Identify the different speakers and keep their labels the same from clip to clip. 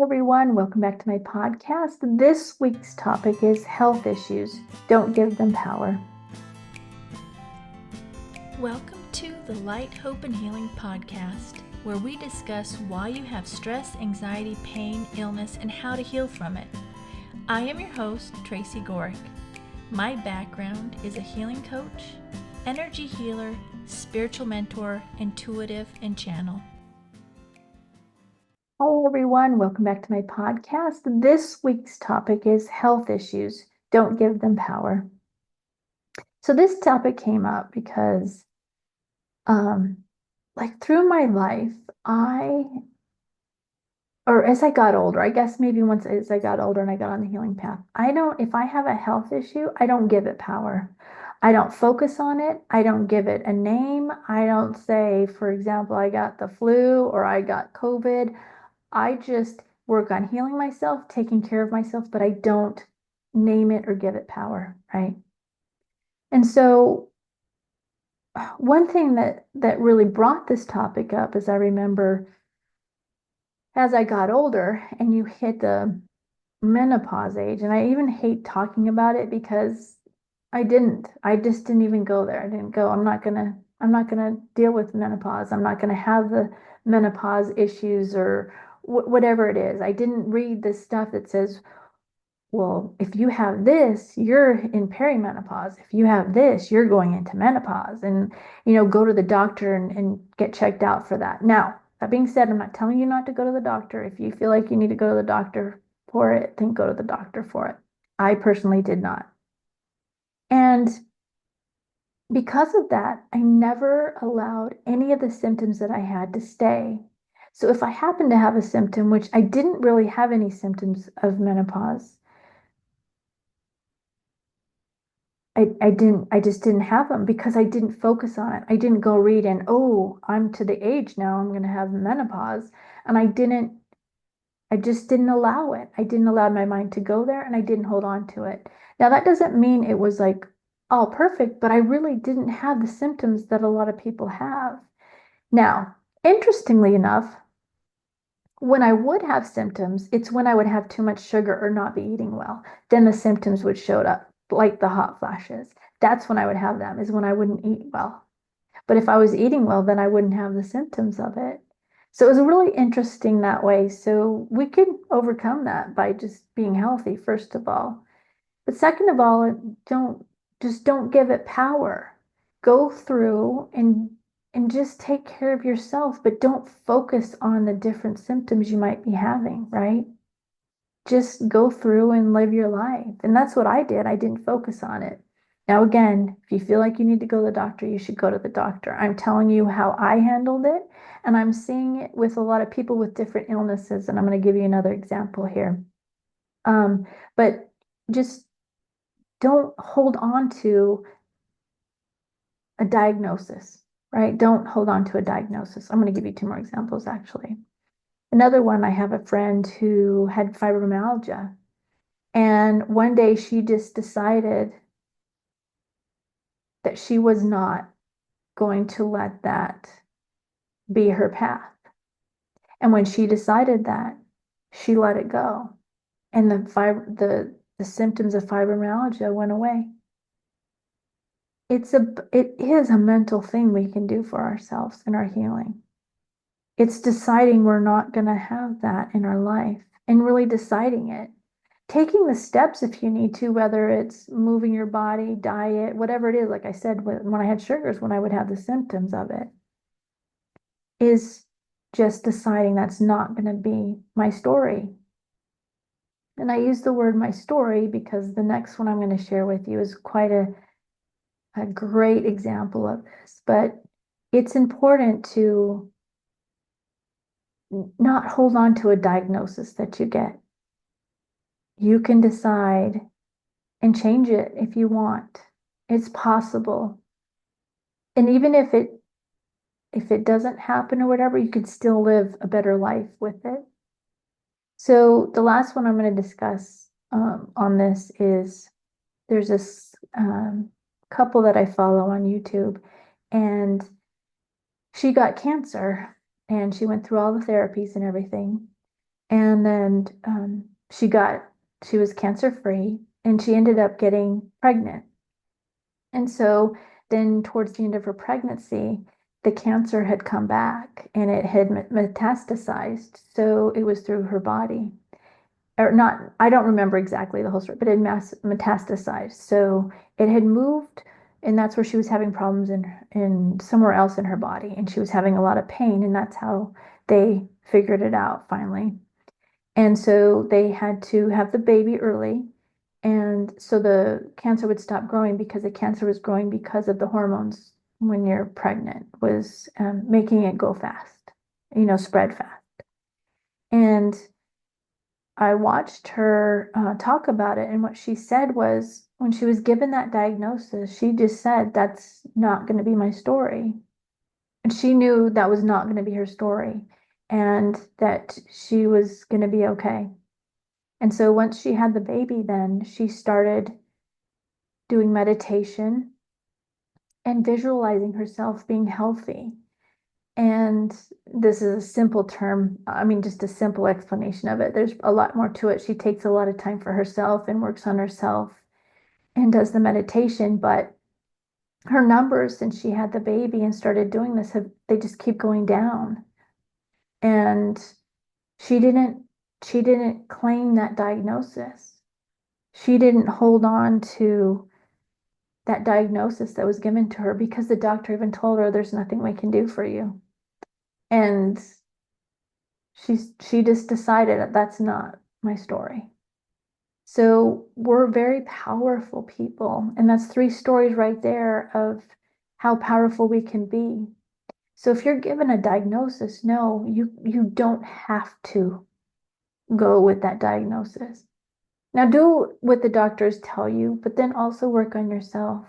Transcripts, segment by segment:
Speaker 1: everyone. Welcome back to my podcast. This week's topic is health issues. Don't give them power.
Speaker 2: Welcome to the Light, Hope, and Healing podcast, where we discuss why you have stress, anxiety, pain, illness, and how to heal from it. I am your host, Tracy Gorick. My background is a healing coach, energy healer, spiritual mentor, intuitive, and channel.
Speaker 1: Hi, everyone. Welcome back to my podcast. This week's topic is health issues. Don't give them power. So this topic came up because, through my life, as I got older, I guess maybe once as I got older and I got on the healing path, if I have a health issue, I don't give it power. I don't focus on it. I don't give it a name. I don't say, for example, I got the flu or I got COVID. I just work on healing myself, taking care of myself, but I don't name it or give it power, right? And so one thing that really brought this topic up is I remember as I got older and you hit the menopause age, and I even hate talking about it because I just didn't even go there. I didn't go, I'm not gonna deal with menopause. I'm not gonna have the menopause issues or whatever it is. I didn't read the stuff that says, well, if you have this, you're in perimenopause. If you have this, you're going into menopause, and go to the doctor and get checked out for that. Now, that being said, I'm not telling you not to go to the doctor. If you feel like you need to go to the doctor for it, then go to the doctor for it. I personally did not. And because of that, I never allowed any of the symptoms that I had to stay. So if I happened to have a symptom, which I didn't really have any symptoms of menopause, I just didn't have them because I didn't focus on it. I didn't go read and, oh, I'm to the age now, I'm going to have menopause. And I just didn't allow it. I didn't allow my mind to go there and I didn't hold on to it. Now, that doesn't mean it was like all perfect, but I really didn't have the symptoms that a lot of people have. Now, interestingly enough, when I would have symptoms, it's when I would have too much sugar or not be eating well. Then the symptoms would show up, like the hot flashes. That's when I would have them, is when I wouldn't eat well. But if I was eating well, then I wouldn't have the symptoms of it. So it was really interesting that way. So we could overcome that by just being healthy, first of all. But second of all, don't give it power. Go through and just take care of yourself, but don't focus on the different symptoms you might be having, right? Just go through and live your life. And that's what I did. I didn't focus on it. Now, again, if you feel like you need to go to the doctor, you should go to the doctor. I'm telling you how I handled it, and I'm seeing it with a lot of people with different illnesses. And I'm going to give you another example here. But just don't hold on to a diagnosis, right? Don't hold on to a diagnosis. I'm going to give you two more examples, actually. Another one, I have a friend who had fibromyalgia, and one day she just decided that she was not going to let that be her path. And when she decided that, she let it go, and the symptoms of fibromyalgia went away. It is a mental thing we can do for ourselves in our healing. It's deciding we're not going to have that in our life and really deciding it. Taking the steps if you need to, whether it's moving your body, diet, whatever it is. Like I said, when I had sugars, when I would have the symptoms of it, is just deciding that's not going to be my story. And I use the word my story because the next one I'm going to share with you is quite a great example of this. But it's important to not hold on to a diagnosis that you get. You can decide and change it if you want. It's possible. And even if it doesn't happen or whatever, you can still live a better life with it. So the last one I'm going to discuss on this is there's this couple that I follow on YouTube, and she got cancer and she went through all the therapies and everything. And then she was cancer free and she ended up getting pregnant. And so then towards the end of her pregnancy, the cancer had come back and it had metastasized. So it was through her body. Or not, I don't remember exactly the whole story, but it metastasized. So it had moved, and that's where she was having problems in somewhere else in her body, and she was having a lot of pain, and that's how they figured it out finally. And so they had to have the baby early. And so the cancer would stop growing because the cancer was growing because of the hormones when you're pregnant, was making it go fast, spread fast. And I watched her talk about it. And what she said was when she was given that diagnosis, she just said, that's not going to be my story. And she knew that was not going to be her story and that she was going to be okay. And so once she had the baby, then she started doing meditation and visualizing herself being healthy. And this is a simple term, I mean, just a simple explanation of it. There's a lot more to it. She takes a lot of time for herself and works on herself and does the meditation, but her numbers since she had the baby and started doing this they just keep going down. And she didn't she didn't claim that diagnosis. She didn't hold on to that diagnosis that was given to her because the doctor even told her there's nothing we can do for you. And she just decided that that's not my story. So we're very powerful people, and that's three stories right there of how powerful we can be. So if you're given a diagnosis, no, you don't have to go with that diagnosis. Now do what the doctors tell you, but then also work on yourself.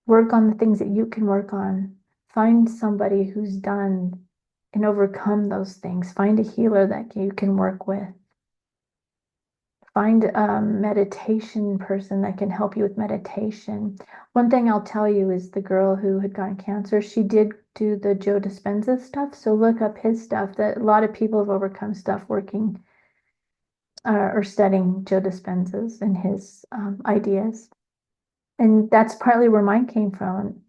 Speaker 1: Work on the things that you can work on. Find somebody who's done and overcome those things. Find a healer that you can work with. Find a meditation person that can help you with meditation. One thing I'll tell you is the girl who had gotten cancer, she did do the Joe Dispenza stuff. So look up his stuff. That a lot of people have overcome stuff working or studying Joe Dispenza's and his ideas. And that's partly where mine came from.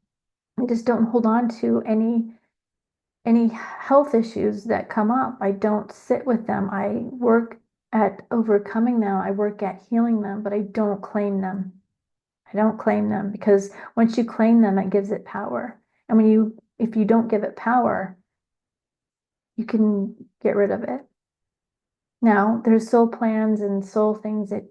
Speaker 1: I just don't hold on to any health issues that come up. I don't sit with them. I work at overcoming them. I work at healing them, but I don't claim them. I don't claim them because once you claim them, it gives it power. And if you don't give it power, you can get rid of it. Now, there's soul plans and soul things that,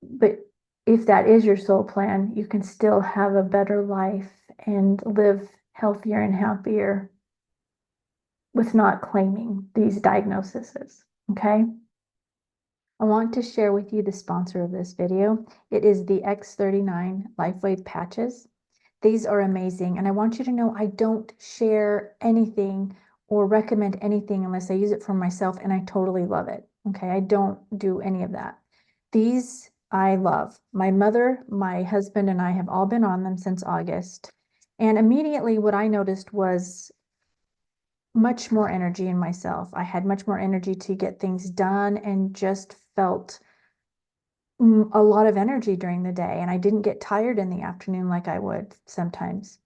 Speaker 1: but if that is your soul plan, you can still have a better life and live healthier and happier with not claiming these diagnoses. Okay. I want to share with you the sponsor of this video. It is the X39 LifeWave patches. These are amazing. And I want you to know I don't share anything or recommend anything unless I use it for myself and I totally love it. Okay. I don't do any of that. These I love. My mother, my husband, and I have all been on them since August. And immediately what I noticed was much more energy in myself. I had much more energy to get things done and just felt a lot of energy during the day. And I didn't get tired in the afternoon like I would sometimes.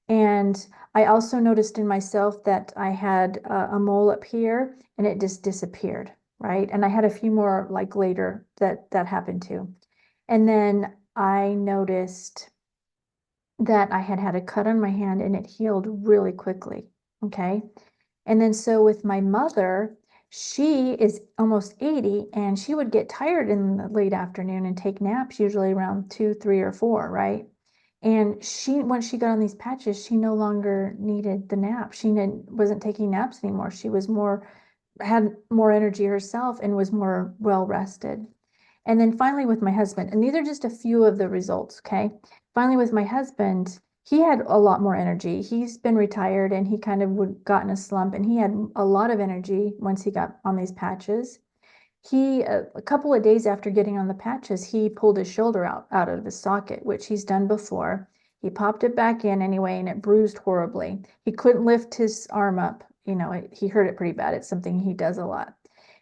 Speaker 1: And I also noticed in myself that I had a mole up here and it just disappeared, right? And I had a few more like later that happened too. And then I noticed that I had a cut on my hand and it healed really quickly. Okay. And then so with my mother, she is almost 80 and she would get tired in the late afternoon and take naps usually around 2, 3, or 4, right? And once she got on these patches, she no longer needed the nap. She wasn't taking naps anymore. She was had more energy herself and was more well rested. And then finally with my husband, and these are just a few of the results, okay? Finally with my husband, he had a lot more energy. He's been retired and he kind of got in a slump and he had a lot of energy once he got on these patches. A couple of days after getting on the patches, he pulled his shoulder out of his socket, which he's done before. He popped it back in anyway and it bruised horribly. He couldn't lift his arm up, he hurt it pretty bad. It's something he does a lot.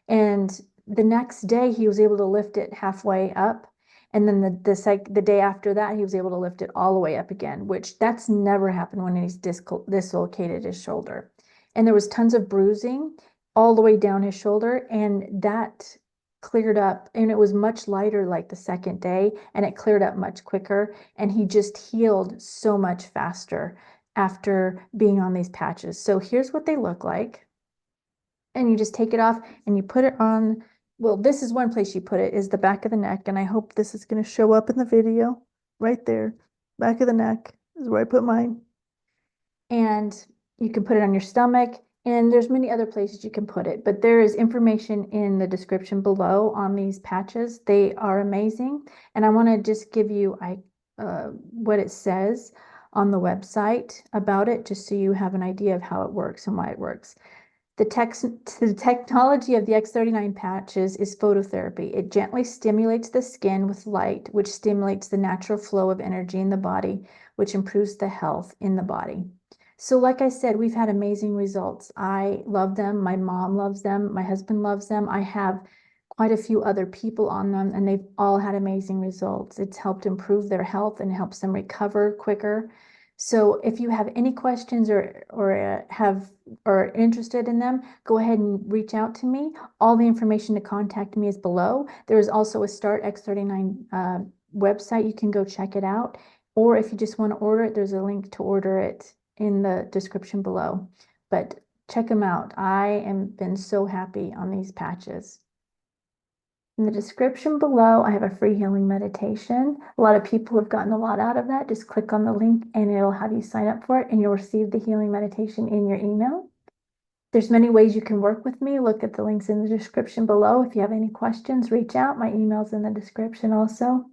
Speaker 1: And the next day he was able to lift it halfway up. And then the day after that, he was able to lift it all the way up again, which that's never happened when he's dislocated his shoulder. And there was tons of bruising all the way down his shoulder, and that cleared up, and it was much lighter like the second day, and it cleared up much quicker, and he just healed so much faster after being on these patches. So here's what they look like. And you just take it off and you put it on. Well, this is one place you put it, is the back of the neck. And I hope this is going to show up in the video right there. Back of the neck is where I put mine. And you can put it on your stomach, and there's many other places you can put it, but there is information in the description below on these patches. They are amazing. And I want to just give you what it says on the website about it, just so you have an idea of how it works and why it works. The technology of the X39 patches is phototherapy. It gently stimulates the skin with light, which stimulates the natural flow of energy in the body, which improves the health in the body. So like I said, we've had amazing results. I love them. My mom loves them. My husband loves them. I have quite a few other people on them, and they've all had amazing results. It's helped improve their health and helps them recover quicker. So if you have any questions or are interested in them, go ahead and reach out to me. All the information to contact me is below. There is also a Start X39 website. You can go check it out. Or if you just want to order it, there's a link to order it in the description below. But check them out. I have been so happy on these patches. In the description below, I have a free healing meditation. A lot of people have gotten a lot out of that. Just click on the link and it'll have you sign up for it, and you'll receive the healing meditation in your email. There's many ways you can work with me. Look at the links in the description below. If you have any questions, reach out. My email's in the description also.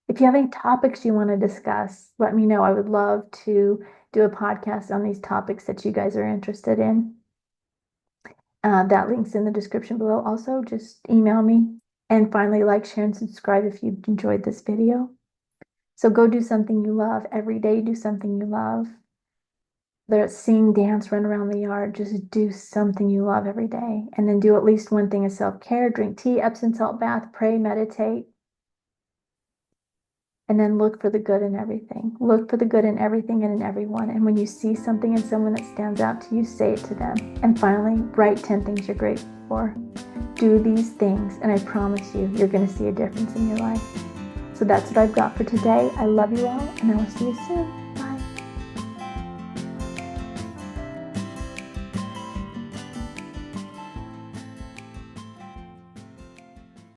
Speaker 1: If you have any topics you want to discuss, let me know. I would love to do a podcast on these topics that you guys are interested in. That link's in the description below. Also, just email me. And finally, like, share, and subscribe if you enjoyed this video. So go do something you love every day. Do something you love. Whether it's sing, dance, run around the yard, just do something you love every day. And then do at least one thing of self-care. Drink tea, Epsom salt bath, pray, meditate. And then look for the good in everything. Look for the good in everything and in everyone. And when you see something in someone that stands out to you, say it to them. And finally, write 10 things you're grateful for. Do these things, and I promise you're going to see a difference in your life. So that's what I've got for today. I love you all, and I will see you soon.